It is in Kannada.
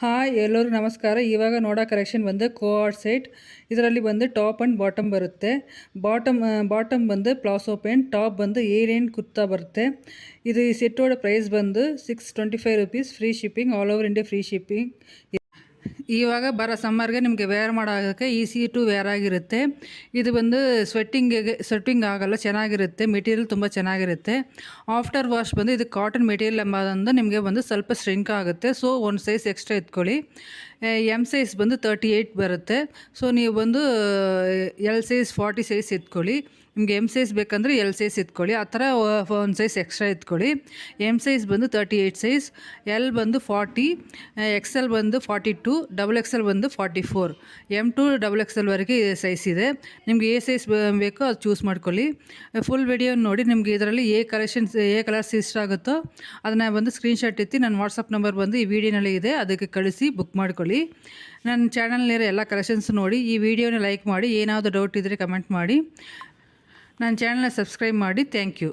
ಹಾಯ್ ಎಲ್ಲರೂ ನಮಸ್ಕಾರ. ಇವಾಗ ನೋಡೋ ಕಲೆಕ್ಷನ್ ಬಂದು ಕೋಆರ್ಡ್ ಸೆಟ್. ಇದರಲ್ಲಿ ಬಂದು ಟಾಪ್ ಆ್ಯಂಡ್ ಬಾಟಮ್ ಬರುತ್ತೆ. ಬಾಟಮ್ ಬಂದು ಪ್ಲಾಸೋ ಪ್ಯಾಂಟ್, ಟಾಪ್ ಬಂದು ಎ ಲೈನ್ ಕುರ್ತಾ ಬರುತ್ತೆ. ಇದು ಈ ಸೆಟ್ಟೋட ಪ್ರೈಸ್ ಬಂದು ₹625 free shipping, all over India free shipping. ಇವಾಗ ಬರೋ ಸಮ್ಮರ್ಗೆ ನಿಮಗೆ ವೇರ್ ಮಾಡೋಕ್ಕೆ ಈಸಿ ಟು ವೇರ್ ಆಗಿರುತ್ತೆ. ಇದು ಬಂದು ಸ್ವೆಟ್ಟಿಂಗ್ ಆಗಲ್ಲ, ಚೆನ್ನಾಗಿರುತ್ತೆ. ಮೆಟೀರಿಯಲ್ ತುಂಬ ಚೆನ್ನಾಗಿರುತ್ತೆ. ಆಫ್ಟರ್ ವಾಶ್ ಬಂದು ಇದು ಕಾಟನ್ ಮೆಟೀರಿಯಲ್ ಎಂಬುದರಿಂದ ನಿಮಗೆ ಬಂದು ಸ್ವಲ್ಪ ಸ್ಟ್ರಿಂಕ್ ಆಗುತ್ತೆ. ಸೊ ಒಂದು ಸೈಜ್ ಎಕ್ಸ್ಟ್ರಾ ಎತ್ಕೊಳ್ಳಿ. ಎಮ್ ಸೈಜ್ ಬಂದು 38 ಬರುತ್ತೆ. ಸೊ ನೀವು ಬಂದು ಎಲ್ ಸೈಜ್ 40 ಸೈಜ್ ಎತ್ಕೊಳ್ಳಿ. ನಿಮಗೆ ಎಮ್ ಸೈಜ್ ಬೇಕಂದರೆ ಎಲ್ ಸೈಜ್ ಎತ್ಕೊಳ್ಳಿ. ಆ ಥರ ಒಂದು ಸೈಜ್ ಎಕ್ಸ್ಟ್ರಾ ಎತ್ಕೊಳ್ಳಿ. ಎಮ್ ಸೈಜ್ ಬಂದು 38 ಸೈಜ್, ಎಲ್ ಬಂದು 40, ಎಕ್ಸೆಲ್ ಬಂದು 42, ಡಬಲ್ ಎಕ್ಸೆಲ್ ಬಂದು 44, ಎಮ್ ಟು ಡಬಲ್ ಎಕ್ಸೆಲ್ವರೆಗೆ ಸೈಜ್ ಇದೆ. ನಿಮಗೆ ಎ ಸೈಜ್ ಬೇಕೋ ಅದು ಚೂಸ್ ಮಾಡ್ಕೊಳ್ಳಿ. ಫುಲ್ ವಿಡಿಯೋ ನೋಡಿ. ನಿಮಗೆ ಇದರಲ್ಲಿ ಎ ಕಲರ್ಸ್ ಇಷ್ಟ ಆಗುತ್ತೋ ಅದನ್ನು ಬಂದು ಸ್ಕ್ರೀನ್ಶಾಟ್ ಎತ್ತಿ ನನ್ನ ವಾಟ್ಸಪ್ ನಂಬರ್ ಬಂದು ಈ ವಿಡಿಯೋನಲ್ಲಿ ಇದೆ, ಅದಕ್ಕೆ ಕಳಿಸಿ ಬುಕ್ ಮಾಡ್ಕೊಳ್ಳಿ. ನನ್ನ ಚಾನಲ್ನಿರೋ ಎಲ್ಲ ಕಲೆಕ್ಷನ್ಸ್ ನೋಡಿ. ಈ ವಿಡಿಯೋನ ಲೈಕ್ ಮಾಡಿ. ಏನಾದರೂ ಡೌಟ್ ಇದ್ದರೆ ಕಮೆಂಟ್ ಮಾಡಿ. ನನ್ನ ಚಾನಲ್ನ ಸಬ್ಸ್ಕ್ರೈಬ್ ಮಾಡಿ. Thank you.